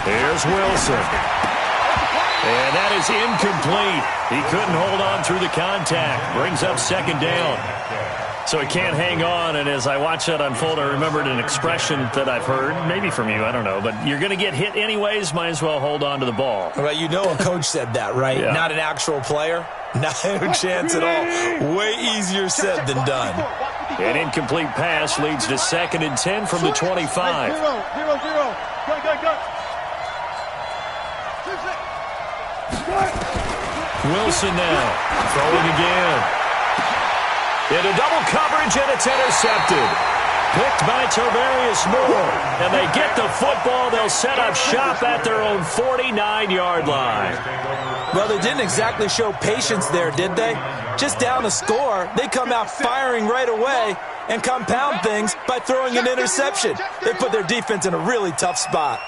Here's Wilson. And that is incomplete. He couldn't hold on through the contact. Brings up second down. So he can't hang on, and as I watch that unfold, I remembered an expression that I've heard, maybe from you, I don't know, but you're going to get hit anyways, might as well hold on to the ball. Well, you know a coach said that, right? Yeah. Not an actual player. No chance at all. Way easier said than done. An incomplete pass leads to 2nd and 10 from the 25. Wilson now, throwing again. Into double coverage, and it's intercepted. Picked by Tarvarius Moore. And they get the football. They'll set up shop at their own 49-yard line. Well, they didn't exactly show patience there, did they? Just down a score, they come out firing right away and compound things by throwing an interception. They put their defense in a really tough spot.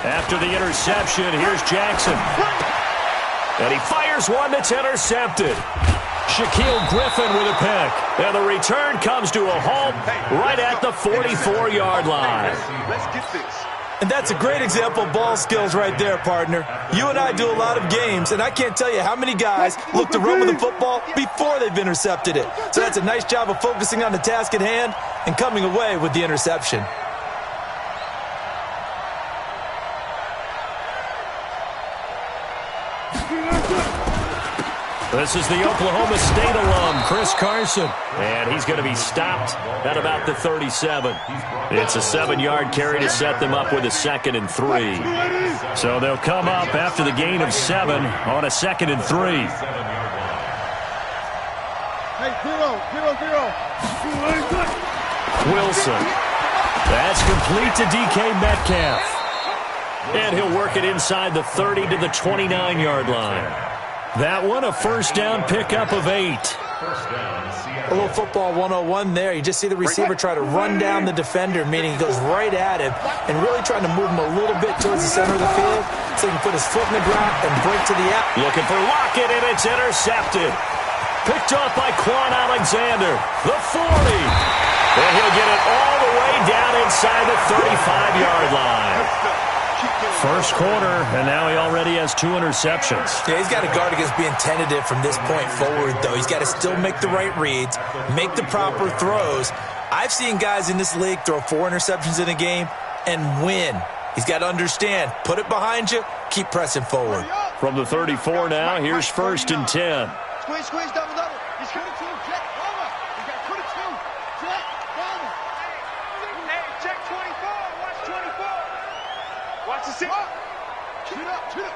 After the interception, here's Jackson. And he fires one that's intercepted. Shaquille Griffin with a pick. And the return comes to a halt right at the 44-yard line. Let's get this. And that's a great example of ball skills right there, partner. You and I do a lot of games, and I can't tell you how many guys look to run with the football before they've intercepted it. So that's a nice job of focusing on the task at hand and coming away with the interception. This is the Oklahoma State alum, Chris Carson. And he's going to be stopped at about the 37. It's a 7-yard carry to set them up with a 2nd and 3. So they'll come up after the gain of 7 on a 2nd and 3. Wilson. That's complete to DK Metcalf. And he'll work it inside the 30 to the 29-yard line. That one, a first down pickup of 8. A little football 101 there. You just see the receiver try to run down the defender, meaning he goes right at him and really trying to move him a little bit towards the center of the field so he can put his foot in the ground and break to the out. Looking for Lockett, and it's intercepted. Picked off by Quan Alexander. The 40. And he'll get it all the way down inside the 35-yard line. First quarter, and now he already has 2 interceptions. Yeah, he's got to guard against being tentative from this point forward, though. He's got to still make the right reads, make the proper throws. I've seen guys in this league throw 4 interceptions in a game and win. He's got to understand, put it behind you, keep pressing forward. From the 34 now, here's 1st and 10. Squeeze, squeeze, double, double. He's coming to him, check, over. He's got to put it to him, check, double. Hey, check 24, watch 24. Watch the 6. Shoot up, shoot up.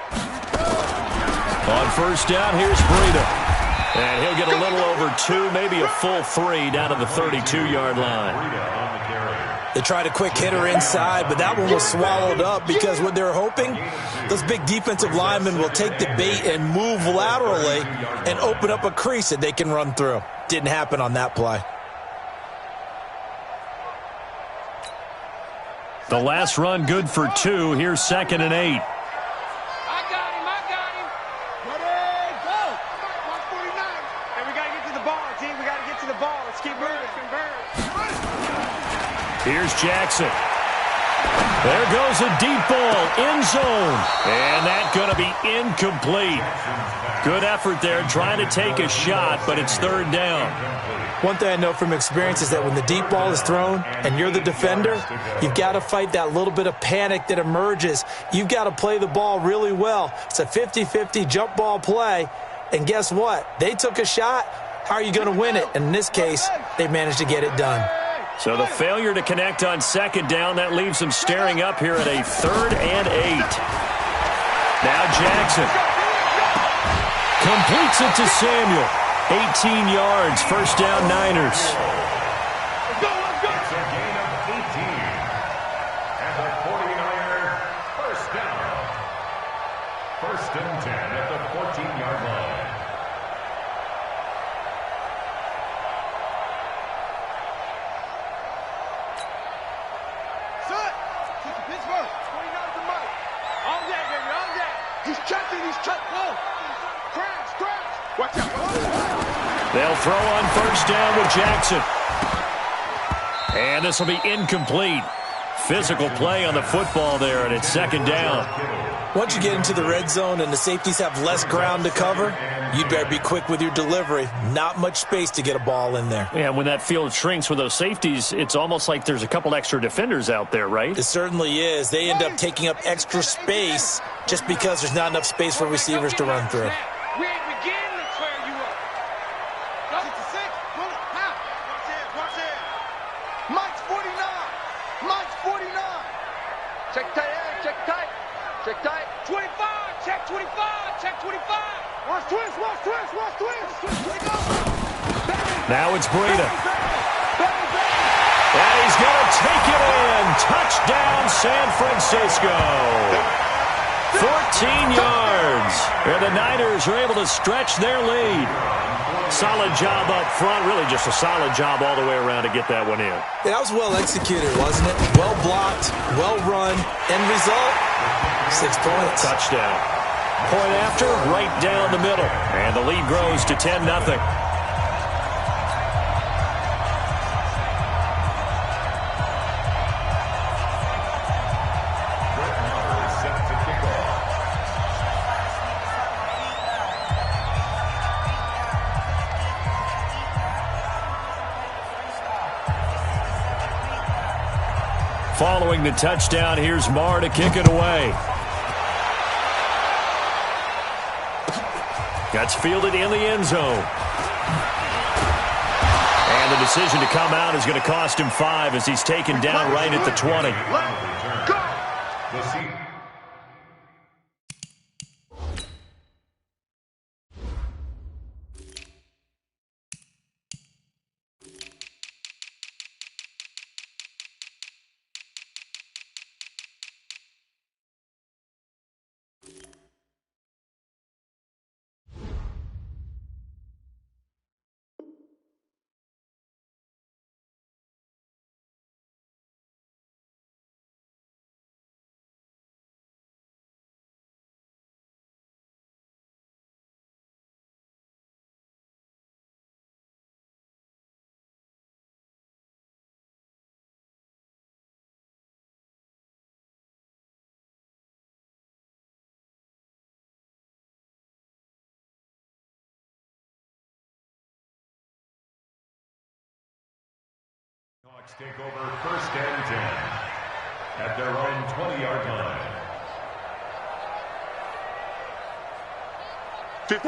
On first down, here's Breida. And he'll get a little over 2, maybe a full 3 down to the 32-yard line. They tried a quick hitter inside, but that one was swallowed up because what they're hoping, those big defensive linemen will take the bait and move laterally and open up a crease that they can run through. Didn't happen on that play. The last run good for 2. Here's 2nd and 8. I got him. Ready, go. Watch 49. And we got to get to the ball, team. We got to get to the ball. Let's keep moving. Here's Jackson. There goes a deep ball, end zone. And that's going to be incomplete. Good effort there trying to take a shot, but it's 3rd down. One thing I know from experience is that when the deep ball is thrown and you're the defender, you've got to fight that little bit of panic that emerges. You've got to play the ball really well. It's a 50-50 jump ball play. And guess what? They took a shot. How are you going to win it? And in this case, they managed to get it done. So the failure to connect on 2nd down, that leaves them staring up here at a 3rd and 8. Now Jackson completes it to Samuel. 18 yards, first down Niners. It's a gain of 18. And the 49er, first down. 1st and 10 at the 14-yard line. Set. Pittsburgh. 29 to Mike. All day, baby. He's checking. Go. Crash. Watch out. They'll throw on first down with Jackson. And this will be incomplete. Physical play on the football there, and it's second down. Once you get into the red zone and the safeties have less ground to cover, you'd better be quick with your delivery. Not much space to get a ball in there. Yeah, when that field shrinks with those safeties, it's almost like there's a couple extra defenders out there, right? It certainly is. They end up taking up extra space just because there's not enough space for receivers to run through. We ain't beginning to clear you up. 66, pull it, half. Watch it. Mike's 49. Check tight. 25, check 25. Watch twist. Now it's Breida. And he's going to take it in. Touchdown, San Francisco. 14 yards. And the Niners are able to stretch their lead. Solid job up front. Really just a solid job all the way around to get that one in. That was well executed, wasn't it? Well blocked, well run. End result, 6 points. Touchdown. Point after, right down the middle. And the lead grows to 10-0. Following the touchdown, here's Marr to kick it away. That's fielded in the end zone. And the decision to come out is going to cost him 5 as he's taken down right at the 20. Hawks take over first and 10 at their own 20-yard line.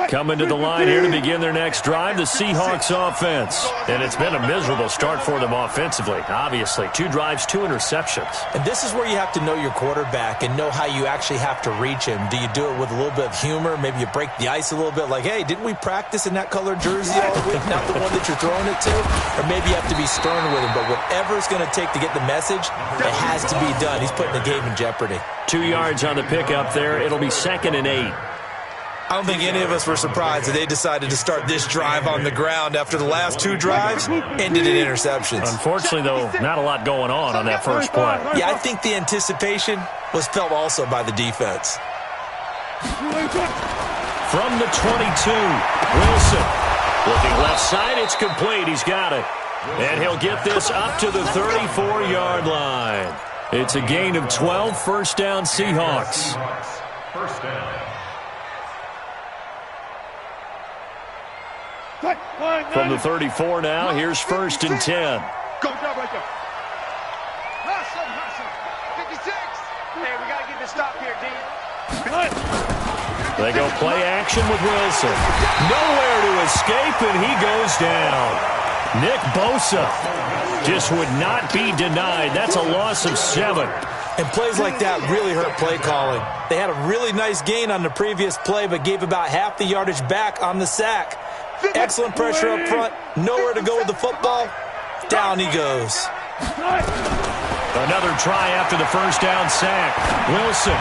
Coming to the line here to begin their next drive, the Seahawks offense. And it's been a miserable start for them offensively, obviously. 2 drives, 2 interceptions. And this is where you have to know your quarterback and know how you actually have to reach him. Do you do it with a little bit of humor? Maybe you break the ice a little bit like, hey, didn't we practice in that colored jersey all week? Not the one that you're throwing it to? Or maybe you have to be stern with him. But whatever it's going to take to get the message, it has to be done. He's putting the game in jeopardy. 2 yards on the pickup there. It'll be 2nd and 8. I don't think any of us were surprised that they decided to start this drive on the ground after the last 2 drives ended in interceptions. Unfortunately, though, not a lot going on that first play. Yeah, I think the anticipation was felt also by the defense. From the 22, Wilson. Looking left side, it's complete. He's got it. And he'll get this up to the 34-yard line. It's a gain of 12, first down Seahawks. First down. From the 34 now, here's 1st and 10. Go job right there. Hustle. 56. Hey, we got to get this stop here, D. They go play action with Wilson. Nowhere to escape, and he goes down. Nick Bosa just would not be denied. That's a loss of 7. And plays like that really hurt play calling. They had a really nice gain on the previous play, but gave about half the yardage back on the sack. Excellent pressure up front. Nowhere to go with the football. Down he goes. Another try after the first down sack. Wilson.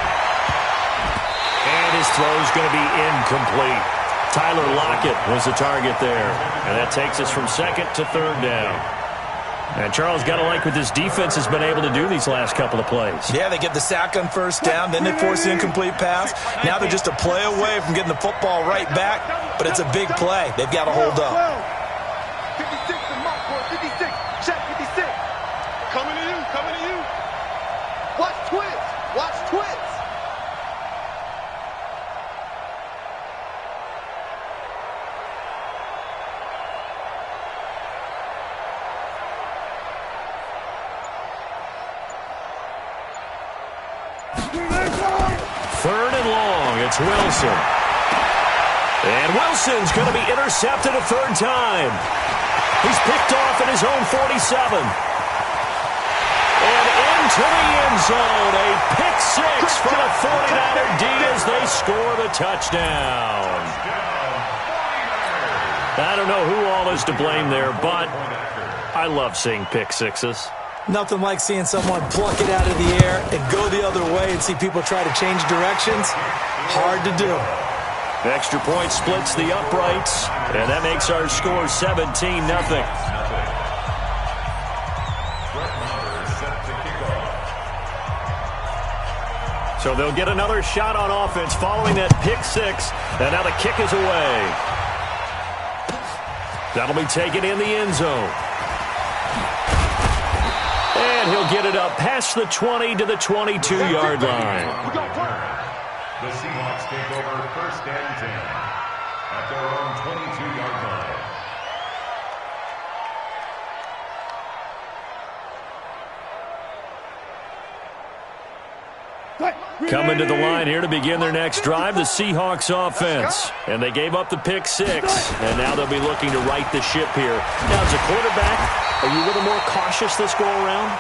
And his throw's going to be incomplete. Tyler Lockett was the target there. And that takes us from 2nd to 3rd down. And Charles, got to like what this defense has been able to do these last couple of plays. Yeah, they get the sack on first down, then they force the incomplete pass. Now they're just a play away from getting the football right back, but it's a big play. They've got to hold up. 56 to Mark, boy. 56. Check 56. Coming to you. Coming to you. Watch twist. Watch twist. Third and long, it's Wilson. And Wilson's going to be intercepted a third time. He's picked off at his own 47. And into the end zone, a pick six for the 49er D as they score the touchdown. I don't know who all is to blame there, but I love seeing pick sixes. Nothing like seeing someone pluck it out of the air and go the other way and see people try to change directions. Hard to do. Extra point splits the uprights, and that makes our score 17-0. So they'll get another shot on offense following that pick six, and now the kick is away. That'll be taken in the end zone. And he'll get it up past the 20 to the 22-yard line. The Seahawks take over first and 10 at their own 22-yard line. Coming to the line here to begin their next drive, the Seahawks offense. And they gave up the pick six, and now they'll be looking to right the ship here. Now, as a quarterback, are you a little more cautious this go-around?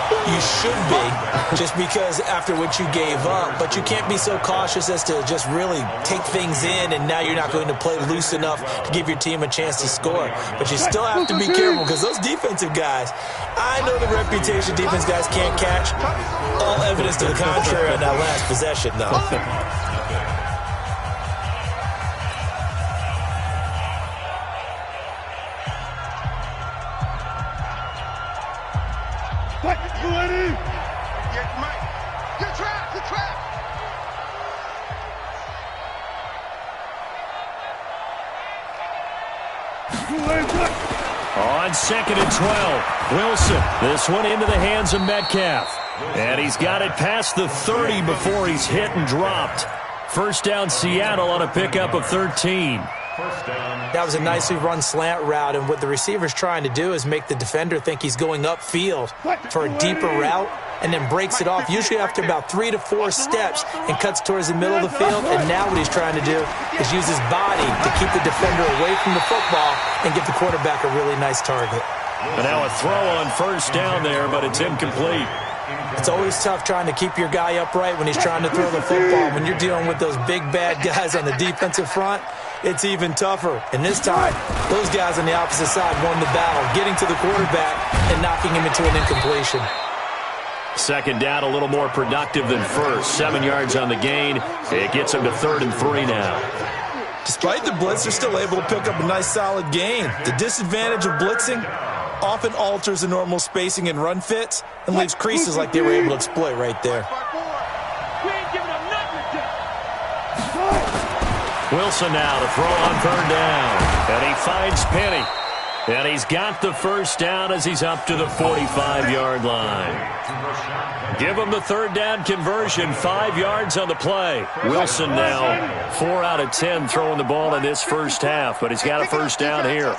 You should be, just because after what you gave up, but you can't be so cautious as to just really take things in, and now you're not going to play loose enough to give your team a chance to score. But you still have to be careful, because those defensive guys, I know the reputation defense guys can't catch. All evidence to the contrary on that last possession, though. On 2nd and 12, Wilson. This one into the hands of Metcalf. And he's got it past the 30 before he's hit and dropped. First down, Seattle on a pickup of 13. That was a nicely run slant route, and what the receiver's trying to do is make the defender think he's going upfield for a deeper route, and then breaks it off, usually after about 3 to 4 steps, and cuts towards the middle of the field. And now what he's trying to do is use his body to keep the defender away from the football and give the quarterback a really nice target. And now a throw on first down there, but it's incomplete. It's always tough trying to keep your guy upright when he's trying to throw the football. When you're dealing with those big, bad guys on the defensive front, it's even tougher. And this time, those guys on the opposite side won the battle, getting to the quarterback and knocking him into an incompletion. Second down, a little more productive than first. 7 yards on the gain. It gets him to 3rd and 3 now. Despite the blitz, they're still able to pick up a nice, solid gain. The disadvantage of blitzing often alters the normal spacing and run fits and leaves creases like they were able to exploit right there. Wilson now to throw on 3rd down. And he finds Penny. And he's got the first down as he's up to the 45-yard line. Give him the 3rd down conversion, 5 yards on the play. Wilson now 4 out of 10 throwing the ball in this first half, but he's got a first down here.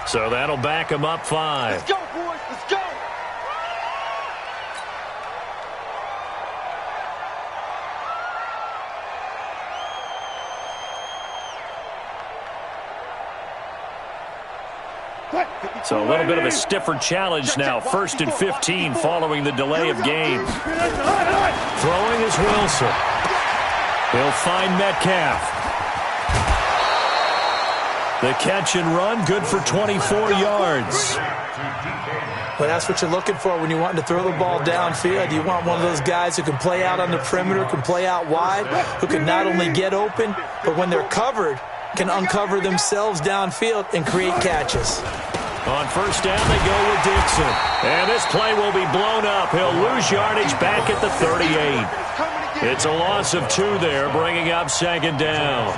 So that'll back him up 5. Let's go, boys. Let's go. So a little bit of a stiffer challenge now. 1st and 15 following the delay of game. Throwing is Wilson. He'll find Metcalf. The catch and run, good for 24 yards. Well, that's what you're looking for when you're wanting to throw the ball downfield. You want one of those guys who can play out on the perimeter, can play out wide, who can not only get open, but when they're covered, can uncover themselves downfield and create catches. On 1st down, they go with Dixon. And this play will be blown up. He'll lose yardage back at the 38. It's a loss of 2 there, bringing up 2nd down.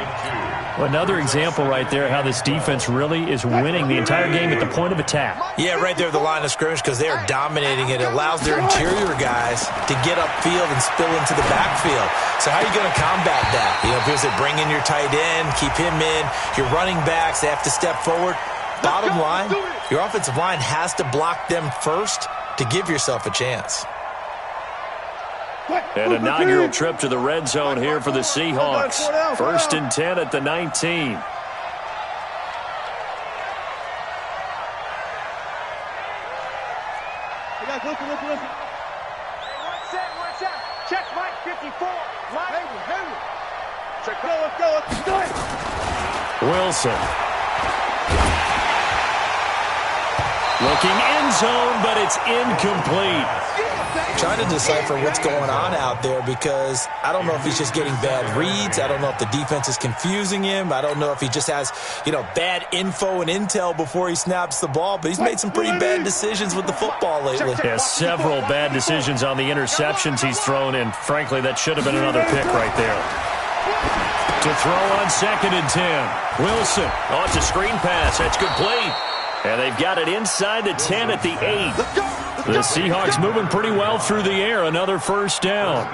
Well, another example right there how this defense really is winning the entire game at the point of attack. Yeah, right there at the line of scrimmage because they are dominating it. It allows their interior guys to get upfield and spill into the backfield. So how are you going to combat that? You know, because they bring in your tight end, keep him in. Your running backs, they have to step forward. Bottom line, your offensive line has to block them first to give yourself a chance. An inaugural trip to the red zone here for the Seahawks. 1st and 10 at the 19. Check Mike 54. Check. Let's go. Wilson. Looking end zone, but it's incomplete. Trying to decipher what's going on out there because I don't know if he's just getting bad reads. I don't know if the defense is confusing him. I don't know if he just has, bad info and intel before he snaps the ball. But he's made some pretty bad decisions with the football lately. Yeah, several bad decisions on the interceptions he's thrown in. Frankly, that should have been another pick right there. To throw on 2nd and 10. Wilson. Oh, it's a screen pass. That's complete. And they've got it inside the 10 at the 8. The Seahawks moving pretty well through the air. Another 1st down.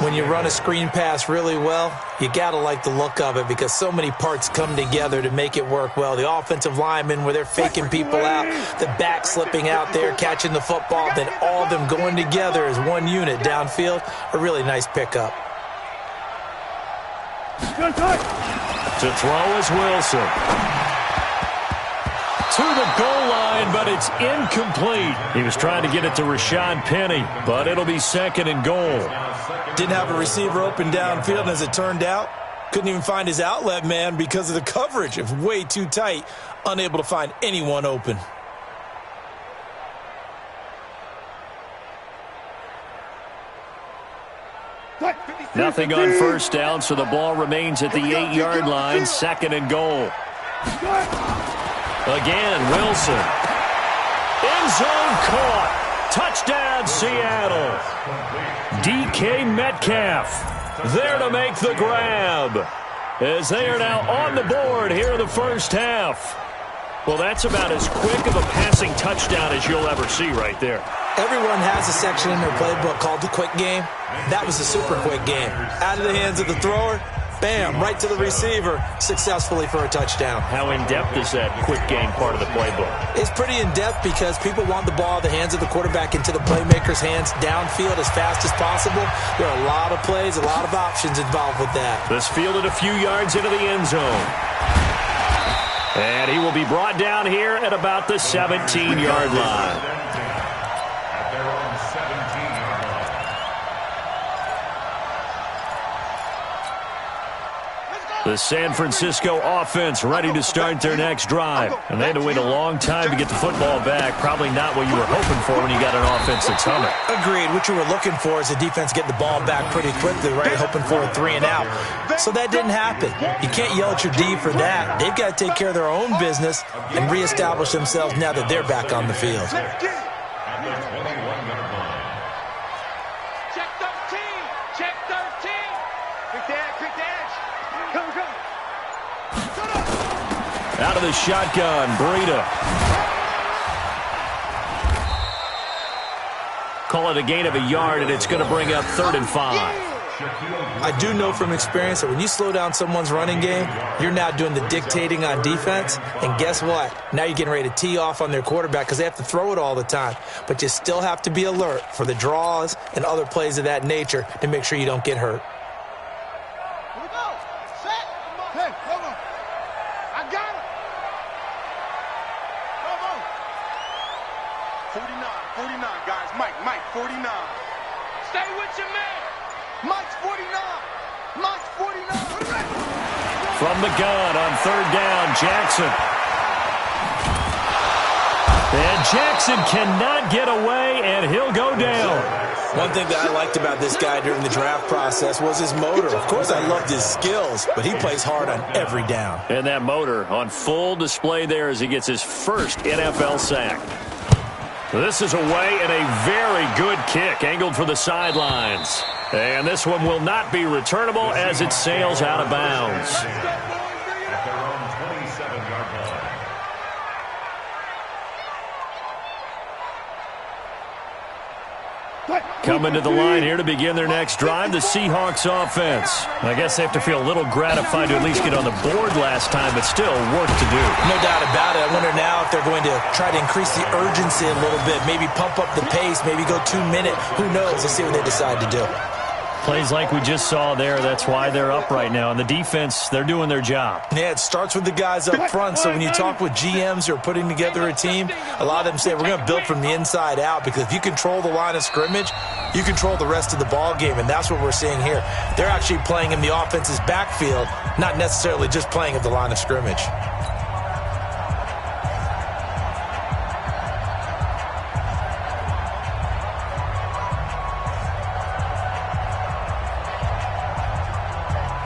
When you run a screen pass really well, you got to like the look of it because so many parts come together to make it work well. The offensive linemen where they're faking people out, the back slipping out there, catching the football, then all of them going together as one unit downfield. A really nice pickup. To throw is Wilson. To the goal line, but it's incomplete. He was trying to get it to Rashad Penny, but it'll be 2nd and goal. Didn't have a receiver open downfield, and as it turned out, couldn't even find his outlet man because of the coverage. It was way too tight, unable to find anyone open. Nothing on 1st down, so the ball remains at the 8-yard line, 2nd and goal. Again, Wilson. End zone caught. Touchdown, Seattle. DK Metcalf there to make the grab as they are now on the board here in the 1st half. Well, that's about as quick of a passing touchdown as you'll ever see right there. Everyone has a section in their playbook called the quick game. That was a super quick game. Out of the hands of the thrower, bam, right to the receiver, successfully for a touchdown. How in-depth is that quick game part of the playbook? It's pretty in-depth because people want the ball out of the hands of the quarterback into the playmaker's hands downfield as fast as possible. There are a lot of plays, a lot of options involved with that. This fielded a few yards into the end zone. And he will be brought down here at about the 17-yard line. The San Francisco offense ready to start their next drive. And they had to wait a long time to get the football back. Probably not what you were hoping for when you got an offense that's humming. Agreed. What you were looking for is the defense getting the ball back pretty quickly, right? Hoping for a 3 and out. So that didn't happen. You can't yell at your D for that. They've got to take care of their own business and reestablish themselves now that they're back on the field. Out of the shotgun, Breida. Call it a gain of a yard, and it's going to bring up 3rd and 5. I do know from experience that when you slow down someone's running game, you're now doing the dictating on defense. And guess what? Now you're getting ready to tee off on their quarterback because they have to throw it all the time. But you still have to be alert for the draws and other plays of that nature to make sure you don't get hurt. 49, guys. Mike, 49. Stay with your man. Mike's 49. Mike's 49. From the gun on third down, Jackson. And Jackson cannot get away, and he'll go down. One thing that I liked about this guy during the draft process was his motor. Of course, I loved his skills, but he plays hard on every down. And that motor on full display there as he gets his first NFL sack. This is away and a very good kick, angled for the sidelines. And this one will not be returnable as it sails out of bounds. At their own 27-yard line. Coming to the line here to begin their next drive, the Seahawks offense. I guess they have to feel a little gratified to at least get on the board last time, but still work to do. No doubt about it. I wonder now if they're going to try to increase the urgency a little bit, maybe pump up the pace, maybe go 2 minute. Who knows? Let's see what they decide to do. Plays like we just saw there, that's why they're up right now. And the defense, they're doing their job. Yeah, it starts with the guys up front. So when you talk with GMs who are putting together a team, a lot of them say we're going to build from the inside out, because if you control the line of scrimmage, you control the rest of the ball game, and that's what we're seeing here. They're actually playing in the offense's backfield, not necessarily just playing at the line of scrimmage.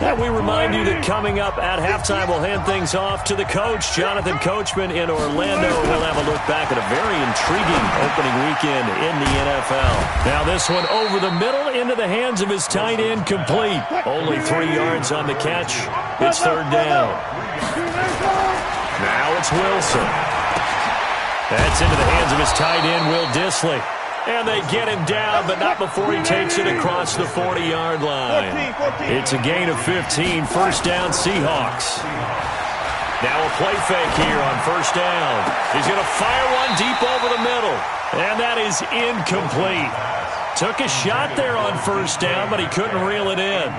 And we remind you that coming up at halftime, we'll hand things off to the coach, Jonathan Coachman in Orlando. We'll have a look back at a very intriguing opening weekend in the NFL. Now this one over the middle into the hands of his tight end, complete. Only 3 yards on the catch. It's third down. Now it's Wilson. That's into the hands of his tight end, Will Dissly. And they get him down, but not before he takes it across the 40-yard line. It's a gain of 15, first down Seahawks. Now a play fake here on first down. He's going to fire one deep over the middle, and that is incomplete. Took a shot there on first down, but he couldn't reel it in.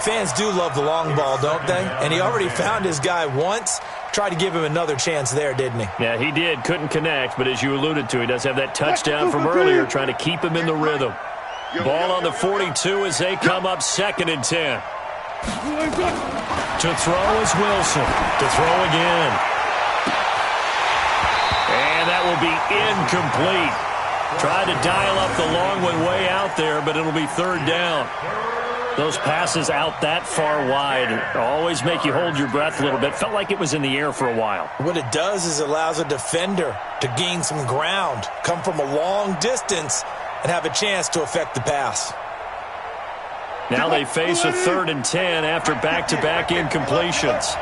Fans do love the long ball, don't they? And he already found his guy once. Tried to give him another chance there, didn't he? Yeah, he did. Couldn't connect, but as you alluded to, he does have that touchdown from earlier, trying to keep him in the rhythm. Ball on the 42 as they come up 2nd and 10. To throw is Wilson. To throw again. And that will be incomplete. Tried to dial up the long one way out there, but it'll be third down. Those passes out that far wide always make you hold your breath a little bit. Felt like it was in the air for a while. What it does is it allows a defender to gain some ground, come from a long distance, and have a chance to affect the pass. Now they face a 3rd and 10 after back-to-back incompletions.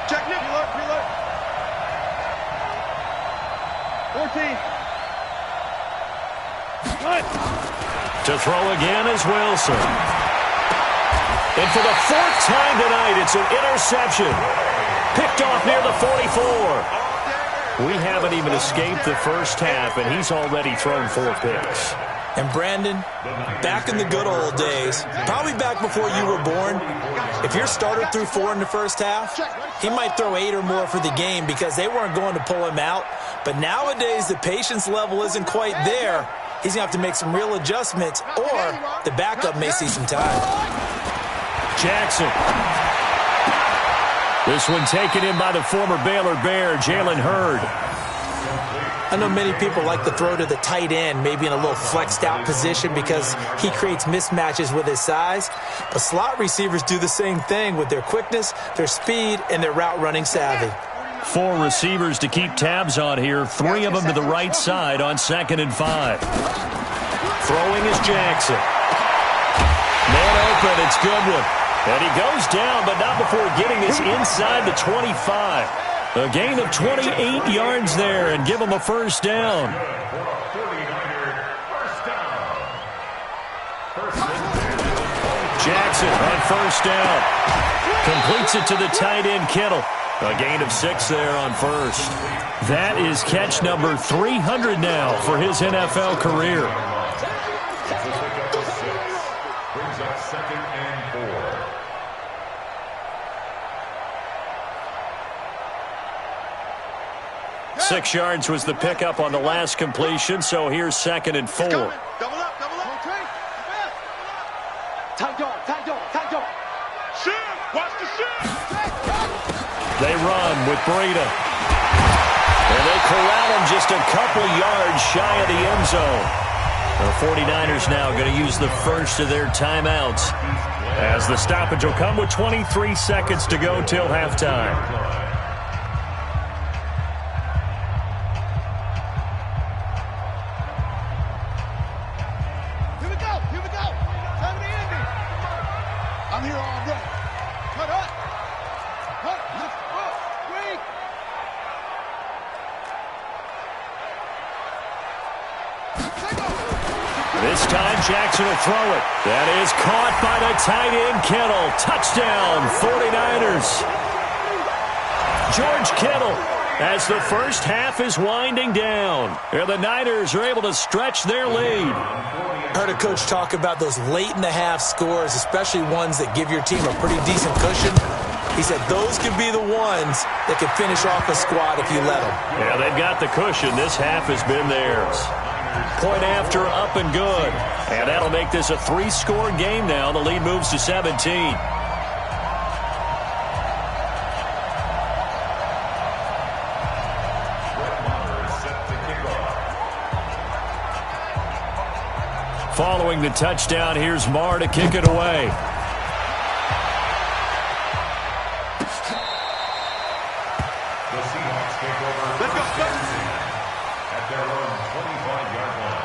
Check, Nick. Reload. 14. To throw again is Wilson. And for the 4th time tonight, it's an interception. Picked off near the 44. We haven't even escaped the first half, and he's already thrown 4 picks. And Brandon, back in the good old days, probably back before you were born, if your starter threw 4 in the first half, he might throw 8 or more for the game because they weren't going to pull him out. But nowadays, the patience level isn't quite there. He's going to have to make some real adjustments, or the backup may see some time. Jackson. This one taken in by the former Baylor Bear, Jalen Hurd. I know many people like to throw to the tight end, maybe in a little flexed out position because he creates mismatches with his size. But slot receivers do the same thing with their quickness, their speed, and their route running savvy. 4 receivers to keep tabs on here. 3 of them to the right side on 2nd and 5. Throwing is Jackson. Man open, it's Goodwin. And he goes down, but not before getting this inside the 25. A gain of 28 yards there and give him a first down. Jackson on first down. Completes it to the tight end, Kittle. A gain of 6 there on first. That is catch number 300 now for his NFL career. Brings up 2nd and 4. 6 yards was the pickup on the last completion, so here's 2nd and 4. Double up, double up. Tight dog. Shoot! Watch the shoot! They run with Breida. And they corral him just a couple yards shy of the end zone. The 49ers now going to use the first of their timeouts, as the stoppage will come with 23 seconds to go till halftime. Here we go. Time to end it. I'm here all day. Cut up. Lift up. Wait. This time Jackson will throw it. That is caught by the tight end Kittle. Touchdown, 49ers. George Kittle, as the first half is winding down. And the Niners are able to stretch their lead. Heard a coach talk about those late-in-the-half scores, especially ones that give your team a pretty decent cushion. He said those could be the ones that could finish off a squad if you let them. Yeah, they've got the cushion. This half has been theirs. Point after, up and good. And that'll make this a 3-score game now. The lead moves to 17. Following the touchdown, here's Marr to kick it away. The Seahawks take over at their own 25-yard line.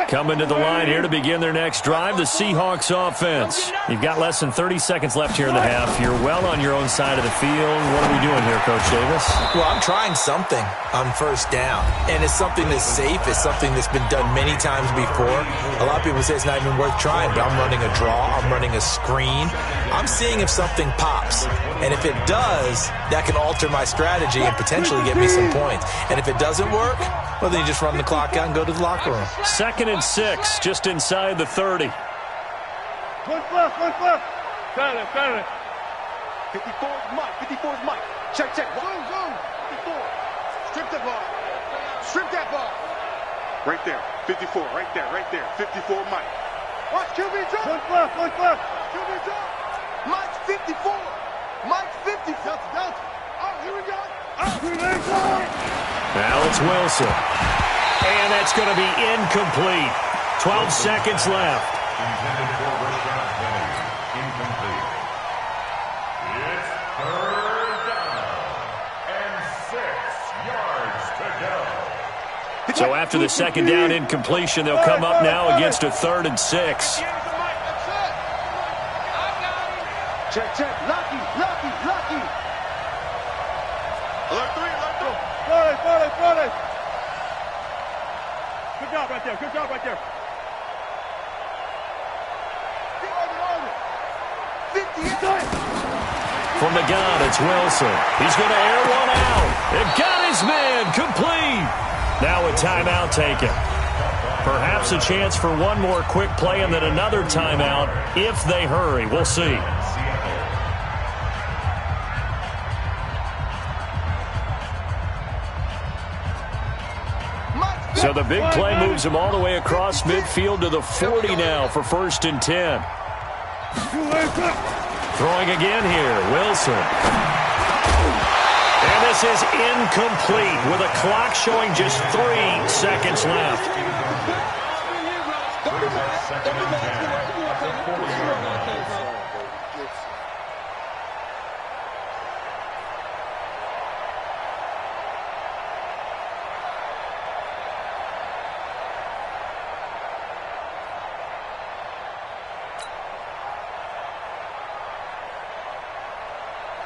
Coming to the line here to begin their next drive, the Seahawks offense. You've got less than 30 seconds left here in the half. You're well on your own side of the field. What are we doing here, Coach Davis? Well, I'm trying something on first down, and it's something that's safe. It's something that's been done many times before. A lot of people say it's not even worth trying, but I'm running a draw. I'm running a screen. I'm seeing if something pops, and if it does, that can alter my strategy and potentially get me some points. And if it doesn't work, well, then you just run the clock out and go to the locker room. 2nd and 6, just inside the 30. One flip. Got it. 54 is Mike. Check. Zoom. 54. Strip that ball. Right there. 54, right there. 54 Mike. Watch QB drop. One flip. QB drop. Mike's 54. Mike's 54. Delta. Oh, here we go. Now it's Wilson. And that's going to be incomplete. 12 seconds left. Intended for Rashad Penny. Incomplete. It's 3rd down and 6 yards to go. So after the 2nd down incompletion, they'll come up now against a 3rd and 6. Check. Lucky. Alert 3. Got it. Good job right there. 50. From the gun, it's Wilson. He's going to air one out. It got his man complete. Now a timeout taken. Perhaps a chance for one more quick play and then another timeout if they hurry. We'll see. So the big play moves him all the way across midfield to the 40 now for 1st and 10. Throwing again here, Wilson. And this is incomplete with a clock showing just 3 seconds left.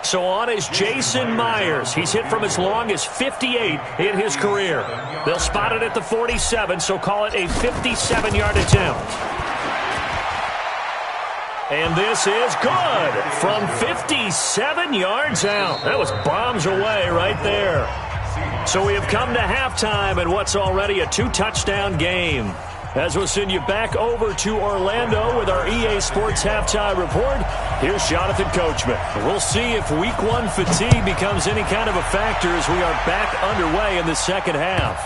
So on is Jason Myers. He's hit from as long as 58 in his career. They'll spot it at the 47, so call it a 57-yard attempt. And this is good from 57 yards out. That was bombs away right there. So we have come to halftime in what's already a 2-touchdown game. As we'll send you back over to Orlando with our EA Sports Halftime Report, here's Jonathan Coachman. We'll see if Week 1 fatigue becomes any kind of a factor as we are back underway in the second half.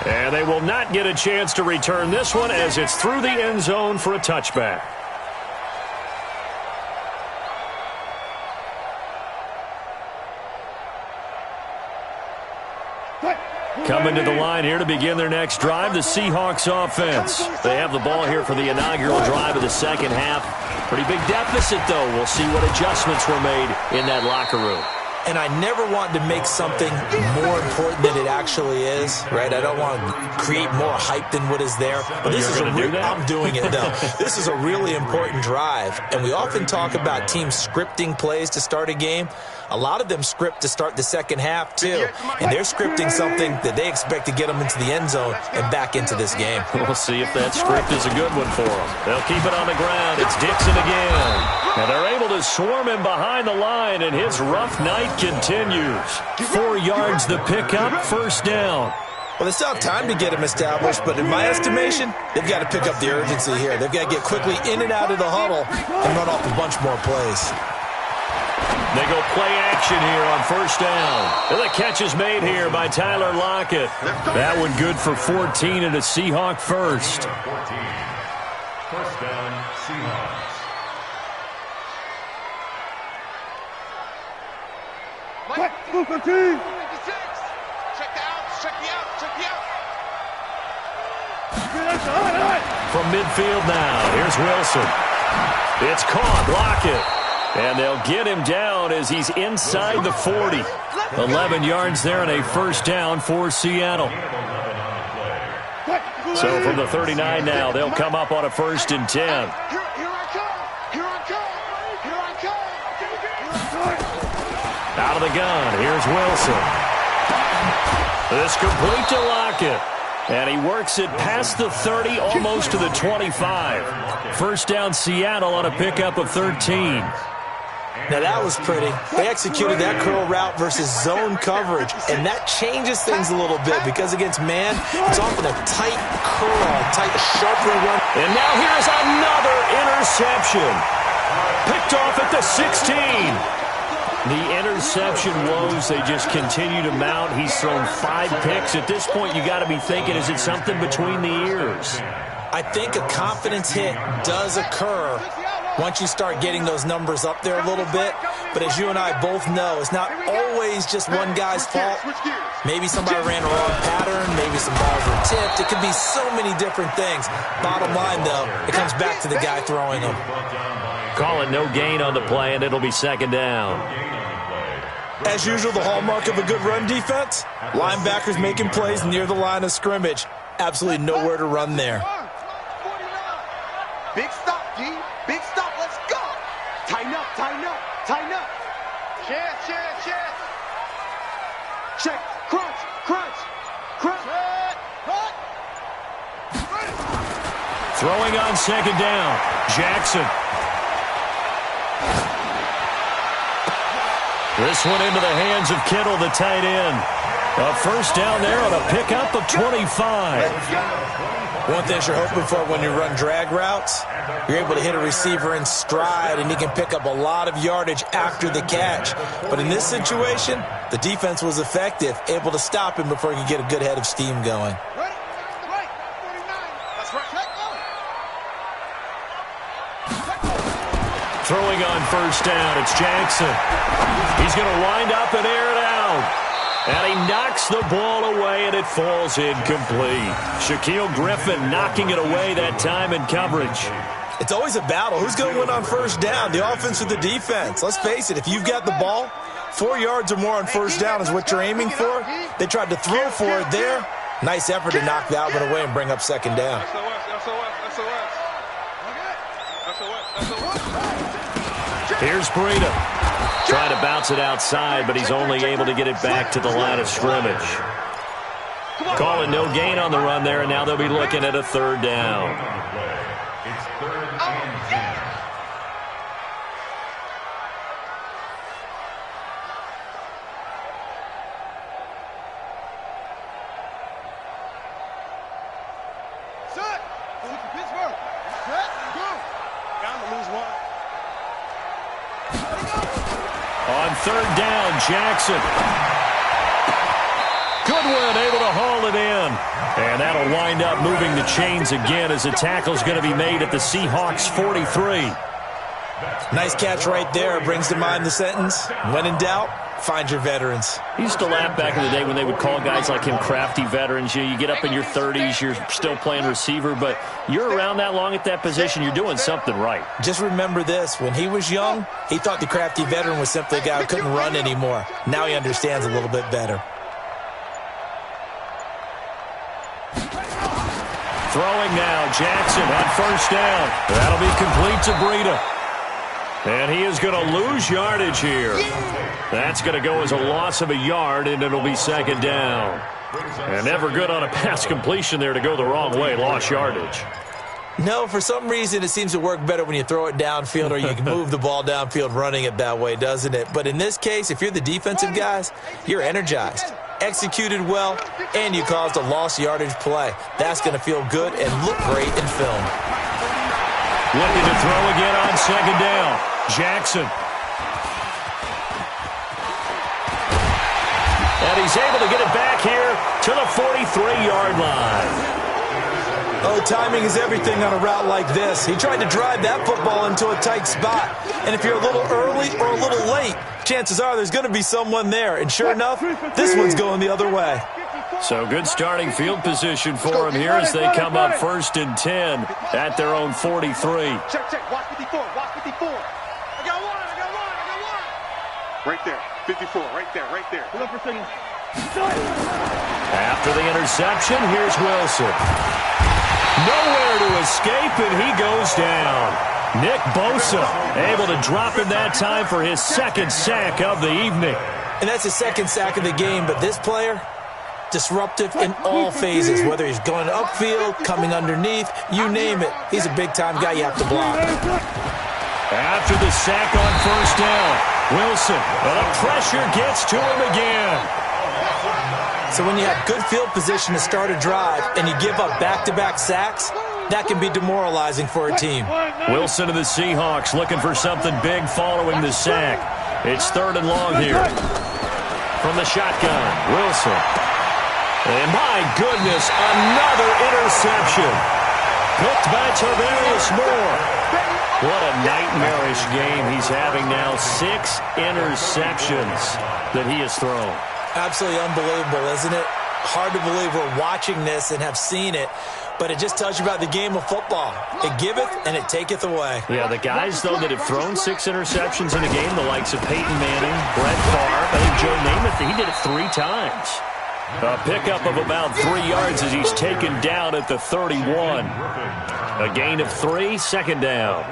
And they will not get a chance to return this one as it's through the end zone for a touchback. Coming to the line here to begin their next drive, the Seahawks offense. They have the ball here for the inaugural drive of the second half. Pretty big deficit, though. We'll see what adjustments were made in that locker room. And I never want to make something more important than it actually is, right? I don't want to create more hype than what is there. But this is I'm doing it, though. This is a really important drive. And we often talk about teams scripting plays to start a game. A lot of them script to start the second half, too. And they're scripting something that they expect to get them into the end zone and back into this game. We'll see if that script is a good one for them. They'll keep it on the ground. It's Dixon again. And they're able to swarm him behind the line, and his rough night continues. 4 yards the pickup, first down. Well, they still have time to get him established, but in my estimation, they've got to pick up the urgency here. They've got to get quickly in and out of the huddle and run off a bunch more plays. They go play action here on first down. And the catch is made here by Tyler Lockett. That one good for 14 and a Seahawk first. First down, Seahawks. Check the outs, check the outs, check the outs. From midfield now, here's Wilson. It's caught, Lockett. And they'll get him down as he's inside the 40. 11 yards there and a first down for Seattle. So from the 39 now, they'll come up on a 1st and 10. Here I come. Here I come. Here I come. Out of the gun, here's Wilson. This complete to Lockett. And he works it past the 30, almost to the 25. First down Seattle on a pickup of 13. Now, that was pretty. They executed that curl route versus zone coverage, and that changes things a little bit because against man, it's often a tight curl, tight, sharply run. And now here's another interception. Picked off at the 16. The interception woes, they just continue to mount. He's thrown 5 picks. At this point, you got to be thinking, is it something between the ears? I think a confidence hit does occur once you start getting those numbers up there a little bit. But as you and I both know, it's not always just one guy's fault. Maybe somebody ran a wrong pattern. Maybe some balls were tipped. It could be so many different things. Bottom line, though, it comes back to the guy throwing them. Call it no gain on the play, and it'll be second down. As usual, the hallmark of a good run defense, linebackers making plays near the line of scrimmage. Absolutely nowhere to run there. Big stop, D. Big stop. Let's go. Tighten up, tighten up, tighten up. Check. Check. Crunch, crunch, crunch. Throwing on second down, Jackson. This one into the hands of Kittle, the tight end. A first down there on a pickup of 25. One thing you're hoping for when you run drag routes, you're able to hit a receiver in stride, and he can pick up a lot of yardage after the catch. But in this situation, the defense was effective, able to stop him before he could get a good head of steam going. Throwing on first down, it's Jackson. He's going to wind up and air it out. And he knocks the ball away, and it falls incomplete. Shaquille Griffin knocking it away that time in coverage. It's always a battle. Who's going to win on first down, the offense or the defense? Let's face it, if you've got the ball, 4 yards or more on first down is what you're aiming for. They tried to throw for it there. Nice effort to knock that one away and bring up second down. Here's Breida. Trying to bounce it outside, but he's only able to get it back to the line of scrimmage. Calling no gain on the run there, and now they'll be looking at a third down. It's 3rd and 10. Set. Go to Pittsburgh. Set. Go. Got him to lose one. On third down, Jackson. Goodwin able to haul it in. And that'll wind up moving the chains again as the tackle's going to be made at the Seahawks 43. Nice catch right there. Brings to mind the sentence, when in doubt, find your veterans. I used to laugh back in the day when they would call guys like him crafty veterans. You get up in your 30s, you're still playing receiver, but you're around that long at that position, you're doing something right. Just remember this. When he was young, he thought the crafty veteran was simply a guy who couldn't run anymore. Now he understands a little bit better. Throwing now, Jackson on first down. That'll be complete to Breida. And he is going to lose yardage here. That's going to go as a loss of a yard, and it'll be second down. And never good on a pass completion there to go the wrong way. Lost yardage. No, for some reason it seems to work better when you throw it downfield or you can move the ball downfield running it that way, doesn't it? But in this case, if you're the defensive guys, you're energized, executed well, and you caused a lost yardage play. That's going to feel good and look great in film. Looking to throw again on second down. Jackson. And he's able to get it back here to the 43-yard line. Oh, timing is everything on a route like this. He tried to drive that football into a tight spot. And if you're a little early or a little late, chances are there's going to be someone there. And sure enough, this one's going the other way. So good starting field position for him here as they come up 1st and 10 at their own 43. Check, check. Watch 54. Watch 54. I got one. Right there. 54. Right there. Right there. Hold up for a second. After the interception, here's Wilson. Nowhere to escape, and he goes down. Nick Bosa able to drop him that time for his second sack of the evening. And that's his second sack of the game, but this player, disruptive in all phases, whether he's going upfield, coming underneath, you name it. He's a big-time guy you have to block. After the sack on first down, Wilson, and the pressure gets to him again. So when you have good field position to start a drive and you give up back-to-back sacks, that can be demoralizing for a team. Wilson of the Seahawks looking for something big following the sack. It's 3rd and long here. From the shotgun, Wilson. And my goodness, another interception. Picked by Tarvarius Moore. What a nightmarish game he's having now. 6 interceptions that he has thrown. Absolutely unbelievable, isn't it? Hard to believe we're watching this and have seen it, but it just tells you about the game of football. It giveth and it taketh away. Yeah, the guys, though, that have thrown 6 interceptions in a game, the likes of Peyton Manning, Brett Favre, I think Joe Namath, he did it 3 times. A pickup of about 3 yards as he's taken down at the 31. A gain of 3, second down.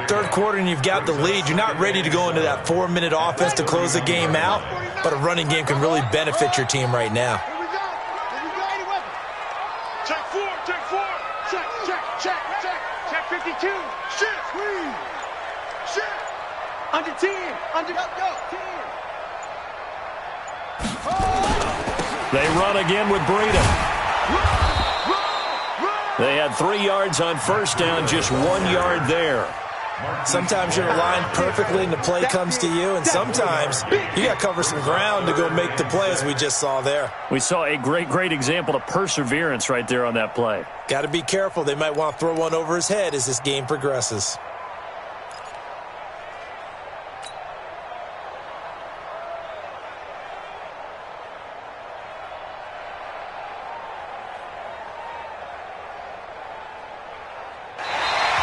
Third quarter and you've got the lead. You're not ready to go into that 4-minute offense to close the game out, but a running game can really benefit your team right now. Here we go. Here we go. Any weapon. Check 4. Check 4. Check, check, check, check. Check 52. Shit. Squeeze. Shit. Under 10. Under, go. 10. They run again with Breida. They had 3 yards on first down, just 1 yard there. Sometimes you're aligned perfectly and the play comes to you, and sometimes you got to cover some ground to go make the play, as we just saw there. We saw a great example of perseverance right there on that play. Got to be careful. They might want to throw one over his head as this game progresses.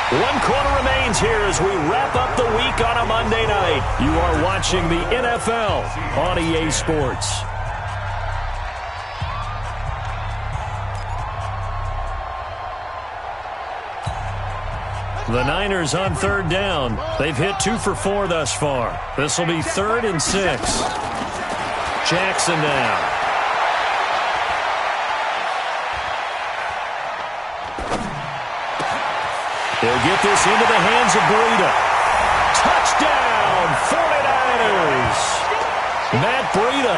One quarter remains here as we wrap up the week on a Monday night. You are watching the NFL on EA Sports. The Niners on third down. They've hit 2 for 4 thus far. This will be 3rd and 6. Jackson now. He'll get this into the hands of Breida. Touchdown, 49ers. Matt Breida,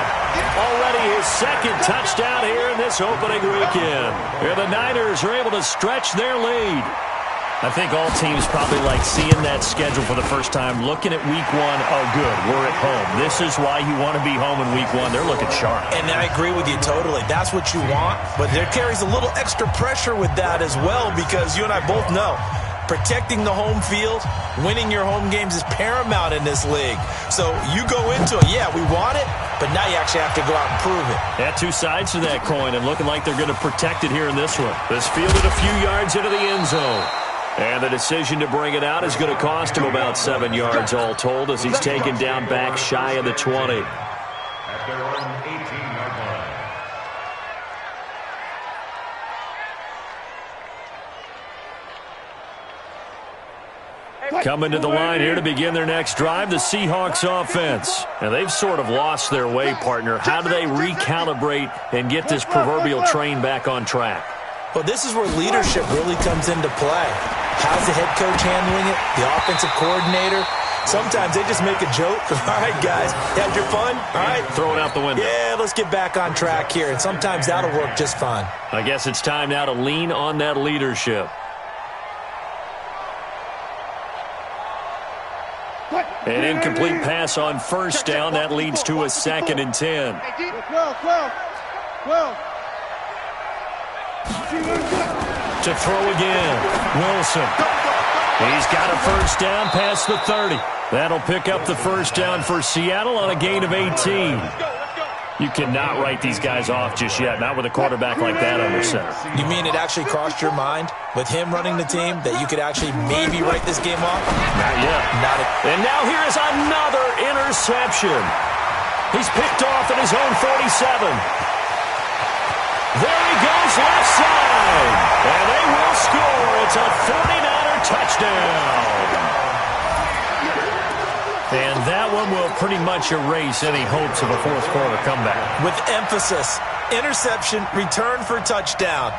already his 2nd touchdown here in this opening weekend. Here the Niners are able to stretch their lead. I think all teams probably like seeing that schedule for the first time, looking at week 1. Oh, good, we're at home. This is why you want to be home in week 1. They're looking sharp. And I agree with you totally. That's what you want, but there carries a little extra pressure with that as well, because you and I both know protecting the home field, winning your home games is paramount in this league. So you go into it, yeah, we want it, but now you actually have to go out and prove it. Yeah, 2 sides to that coin, and looking like they're going to protect it here in this one. This fielded a few yards into the end zone. And the decision to bring it out is going to cost him about 7 yards all told, as he's taken down back shy of the 20. At their own 18-yard line. Coming to the line here to begin their next drive, the Seahawks offense. And they've sort of lost their way, partner. How do they recalibrate and get this proverbial train back on track? Well, this is where leadership really comes into play. How's the head coach handling it? The offensive coordinator? Sometimes they just make a joke. All right, guys, had your fun? All right. Throw it out the window. Yeah, let's get back on track here. And sometimes that'll work just fine. I guess it's time now to lean on that leadership. An incomplete pass on first down. That leads to a 2nd and 10. 12. To throw again, Wilson. He's got a first down past the 30. That'll pick up the first down for Seattle on a gain of 18. You cannot write these guys off just yet, not with a quarterback like that under center. You mean it actually crossed your mind with him running the team that you could actually maybe write this game off? Not yet. And now here is another interception. He's picked off at his own 47. There he goes, left side. And they will score. It's a 49er touchdown. And that one will pretty much erase any hopes of a fourth quarter comeback. With emphasis, interception, return for touchdown.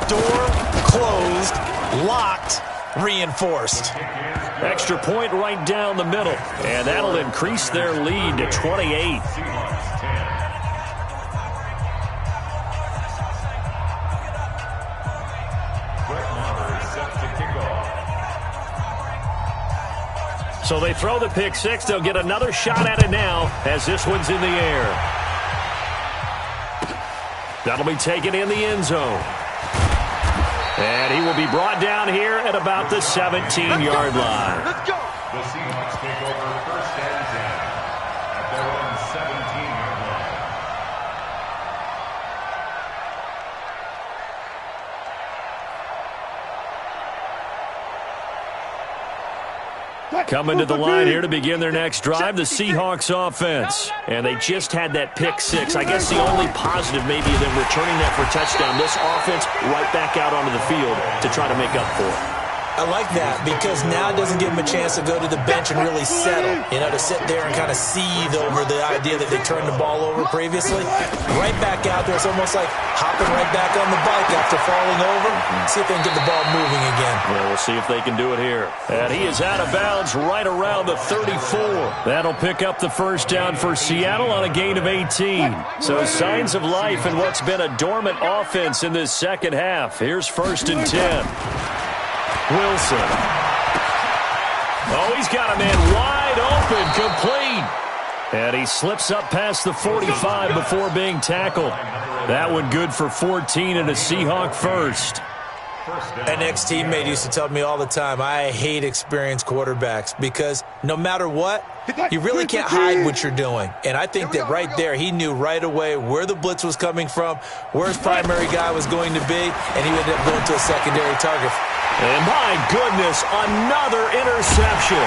Door closed, locked, reinforced. Extra point right down the middle. And that'll increase their lead to 28. So they throw the pick 6. They'll get another shot at it now as this one's in the air. That'll be taken in the end zone. And he will be brought down here at about the 17-yard line. Let's go. The Seahawks take over 1st and 10 at their own 17-yard line. Coming to the line here to begin their next drive, the Seahawks offense. And they just had that pick 6. I guess the only positive maybe of them returning that for a touchdown. This offense right back out onto the field to try to make up for it. I like that because now it doesn't give them a chance to go to the bench and really settle, to sit there and kind of seethe over the idea that they turned the ball over previously. Right back out there, it's almost like hopping right back on the bike after falling over. See if they can get the ball moving again. Well, we'll see if they can do it here. And he is out of bounds right around the 34. That'll pick up the first down for Seattle on a gain of 18. So signs of life in what's been a dormant offense in this second half. Here's 1st and 10. Wilson. Oh, he's got a man wide open, complete. And he slips up past the 45 before being tackled. That one good for 14 and a Seahawk first. An ex-teammate used to tell me all the time, I hate experienced quarterbacks because no matter what, you really can't hide what you're doing. And I think that right there, he knew right away where the blitz was coming from, where his primary guy was going to be, and he ended up going to a secondary target. And my goodness, another interception.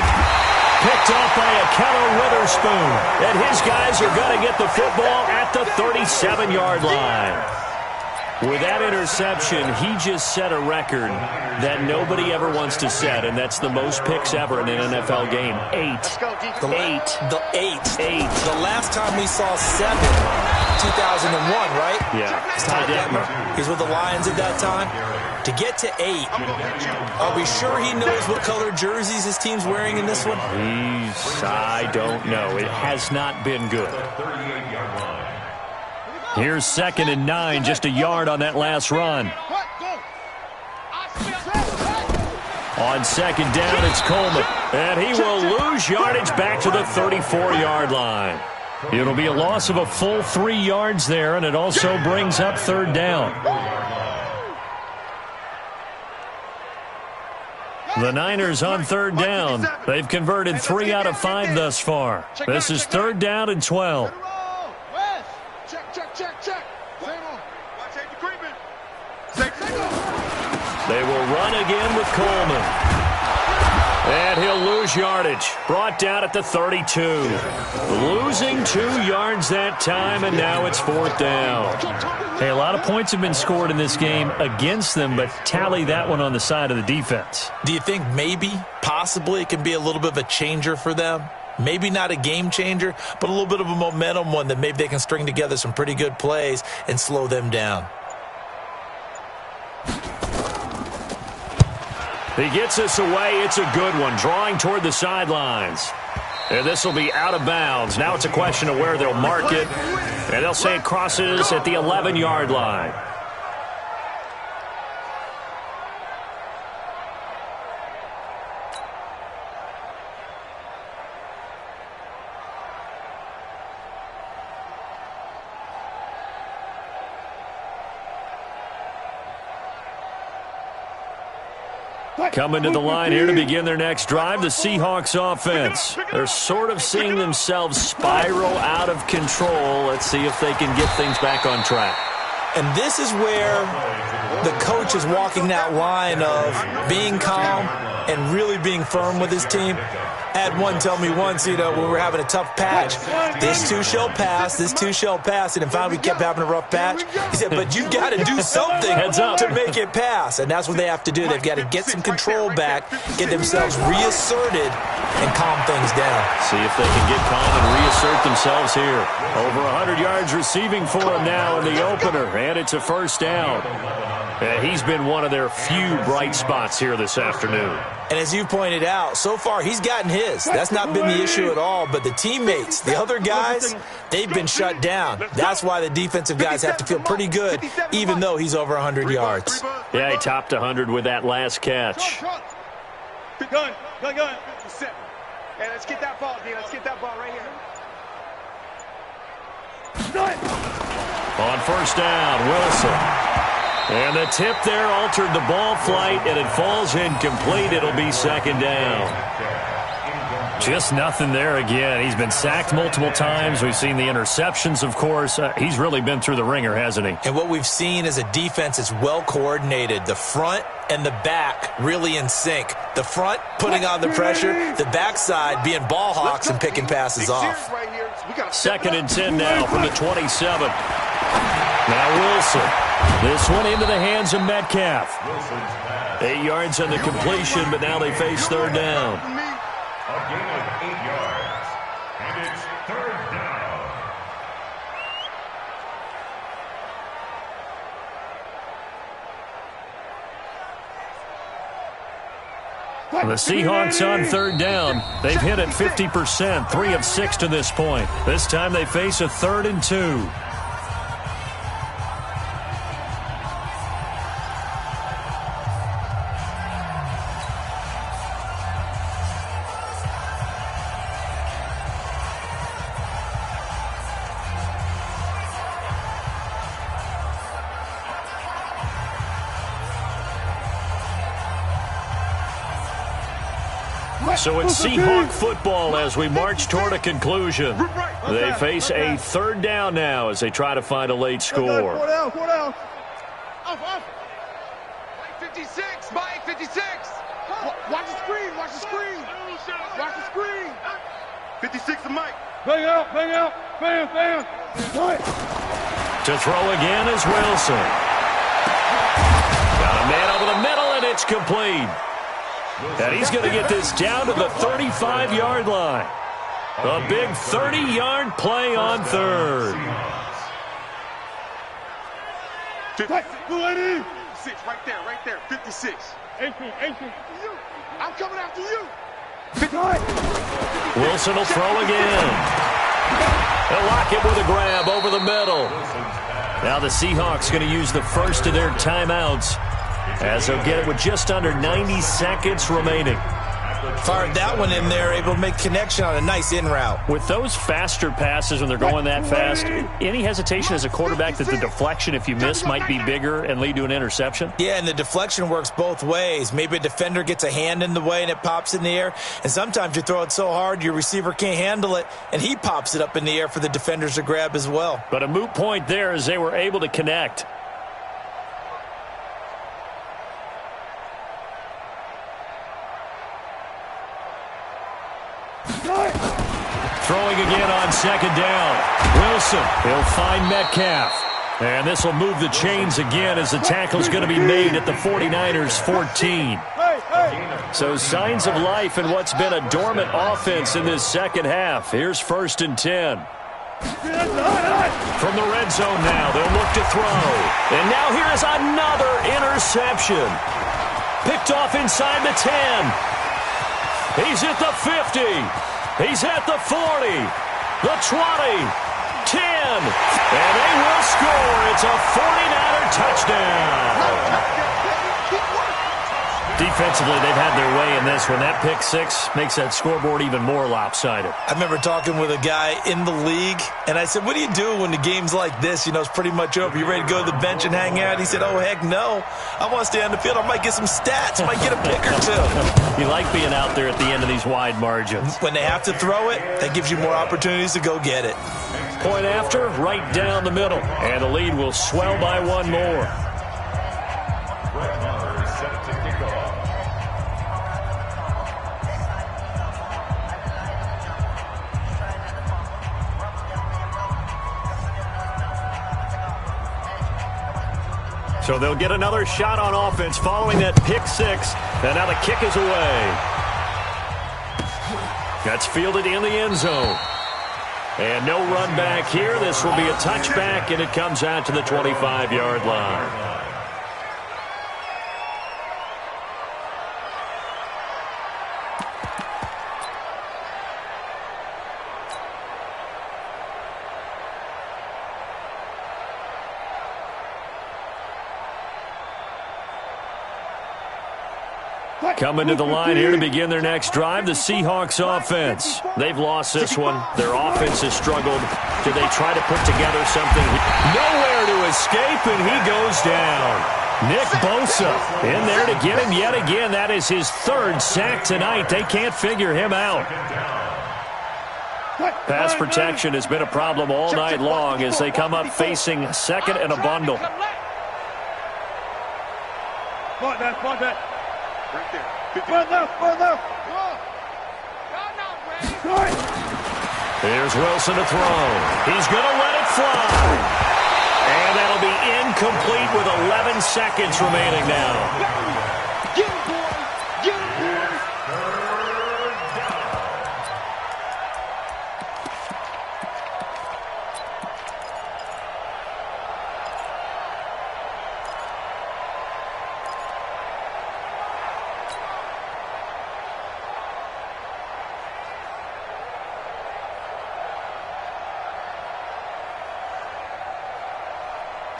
Picked off by a Keller Witherspoon. And his guys are going to get the football at the 37-yard line. With that interception, he just set a record that nobody ever wants to set, and that's the most picks ever in an NFL game. 8. The last time we saw 7, 2001, right? Yeah. Ty Detmer. He's with the Lions at that time. To get to 8, are we sure he knows what color jerseys his team's wearing in this one? I don't know. It has not been good. Here's 2nd and 9, just a yard on that last run. On 2nd down, it's Coleman. And he will lose yardage back to the 34-yard line. It'll be a loss of a full 3 yards there, and it also brings up 3rd down. The Niners on 3rd down. They've converted 3 out of 5 thus far. This is 3rd down and 12. They will run again with Coleman. And he'll lose yardage. Brought down at the 32. Losing 2 yards that time, and now it's 4th down. Hey, a lot of points have been scored in this game against them, but tally that one on the side of the defense. Do you think maybe, possibly, it can be a little bit of a changer for them? Maybe not a game changer, but a little bit of a momentum one that maybe they can string together some pretty good plays and slow them down. He gets us away. It's a good one, drawing toward the sidelines. And this will be out of bounds. Now it's a question of where they'll mark it. And they'll say it crosses at the 11-yard line. Coming to the line here to begin their next drive, the Seahawks offense. They're sort of seeing themselves spiral out of control. Let's see if they can get things back on track. And this is where the coach is walking that line of being calm and really being firm with his team. I had one tell me once, when we were having a tough patch, this too shall pass, this too shall pass, and finally we kept having a rough patch. He said, but you've got to do something to make it pass, and that's what they have to do. They've got to get some control back, get themselves reasserted, and calm things down. See if they can get calm and reassert themselves here. Over 100 yards receiving for him now in the opener, and it's a 1st down. He's been one of their few bright spots here this afternoon. And as you pointed out, so far he's gotten his. That's not been the issue at all. But the teammates, the other guys, they've been shut down. That's why the defensive guys have to feel pretty good, even though he's over 100 yards. Yeah, he topped 100 with that last catch. Gun. Hey, let's get that ball, D. Let's get that ball right here. On 1st down, Wilson. And the tip there altered the ball flight, and it falls incomplete. It'll be 2nd down. Just nothing there again. He's been sacked multiple times. We've seen the interceptions, of course. He's really been through the ringer, hasn't he? And what we've seen is a defense that's well coordinated. The front and the back really in sync. The front putting on the pressure, the backside being ball hawks and picking passes off. 2nd and 10 now from the 27. Now Wilson. This one into the hands of Metcalf. 8 yards on the completion, but now they face 3rd down. A gain of 8 yards, and it's 3rd down. The Seahawks on 3rd down. They've hit it 50%, 3 of 6 to this point. This time they face a 3rd and 2. So it's Seahawk football as we march toward a conclusion. They face a 3rd down now as they try to find a late score. 4 down. Off. 56, Mike, 56. Watch the screen. Watch the screen. 56 to Mike. Bang out. Bam. To throw again is Wilson. Got a man over the middle, and it's complete. And he's going to get this down to the 35-yard line. A big 30-yard play on third. 56, right there, 56. 18. I'm coming after you. Wilson will throw again. They'll lock it with a grab over the middle. Now the Seahawks going to use the first of their timeouts, as they'll get it with just under 90 seconds remaining. Fired that one in there, able to make connection on a nice in route. With those faster passes when they're going that fast, any hesitation as a quarterback that the deflection, if you miss, might be bigger and lead to an interception? Yeah, and the deflection works both ways. Maybe a defender gets a hand in the way and it pops in the air, and sometimes you throw it so hard your receiver can't handle it, and he pops it up in the air for the defenders to grab as well. But a moot point there as they were able to connect. Throwing again on second down. Wilson, he'll find Metcalf. And this will move the chains again as the tackle's going to be made at the 49ers 14. So signs of life in what's been a dormant offense in this second half. Here's 1st and 10. From the red zone now, they'll look to throw. And now here's another interception. Picked off inside the 10. He's at the 50. He's at the 40, the 20, 10, and they will score. It's a 49er touchdown. Defensively, they've had their way in this one. That pick six makes that scoreboard even more lopsided. I remember talking with a guy in the league, and I said, what do you do when the game's like this? You know, it's pretty much over. You ready to go to the bench and hang out? He said, oh, heck no. I want to stay on the field. I might get some stats. I might get a pick or two. You like being out there at the end of these wide margins. When they have to throw it, that gives you more opportunities to go get it. Point after, right down the middle. And the lead will swell by one more. So they'll get another shot on offense following that pick six. And now the kick is away. That's fielded in the end zone. And no run back here. This will be a touchback, and it comes out to the 25-yard line. Coming to the line here to begin their next drive, the Seahawks offense. They've lost this one. Their offense has struggled. Do they try to put together something? Nowhere to escape, and he goes down. Nick Bosa in there to get him yet again. That is his third sack tonight. They can't figure him out. Pass protection has been a problem all night long as they come up facing second and a bundle. Right there. Run left. Here's Wilson to throw. He's going to let it fly. And that'll be incomplete with 11 seconds remaining now. Get him, boy. Get him, boy.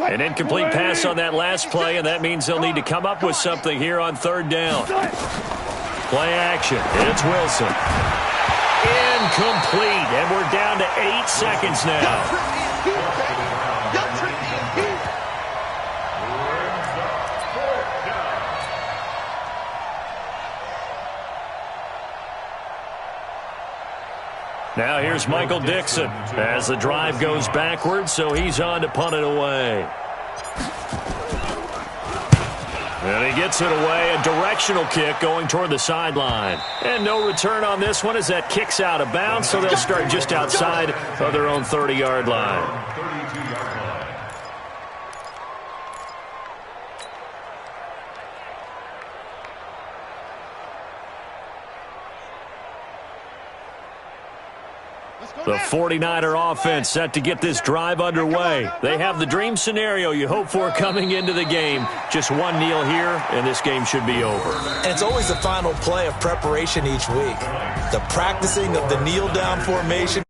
An incomplete pass on that last play, and that means they'll need to come up with something here on third down. Play action. It's Wilson. Incomplete, and we're down to 8 seconds now. Now here's Michael Dixon as the drive goes backwards, so he's on to punt it away. And he gets it away, a directional kick going toward the sideline. And no return on this one as that kicks out of bounds, so they'll start just outside of their own 30-yard line. The 49er offense set to get this drive underway. They have the dream scenario you hope for coming into the game. Just one kneel here, and this game should be over. And it's always the final play of preparation each week. The practicing of the kneel-down formation.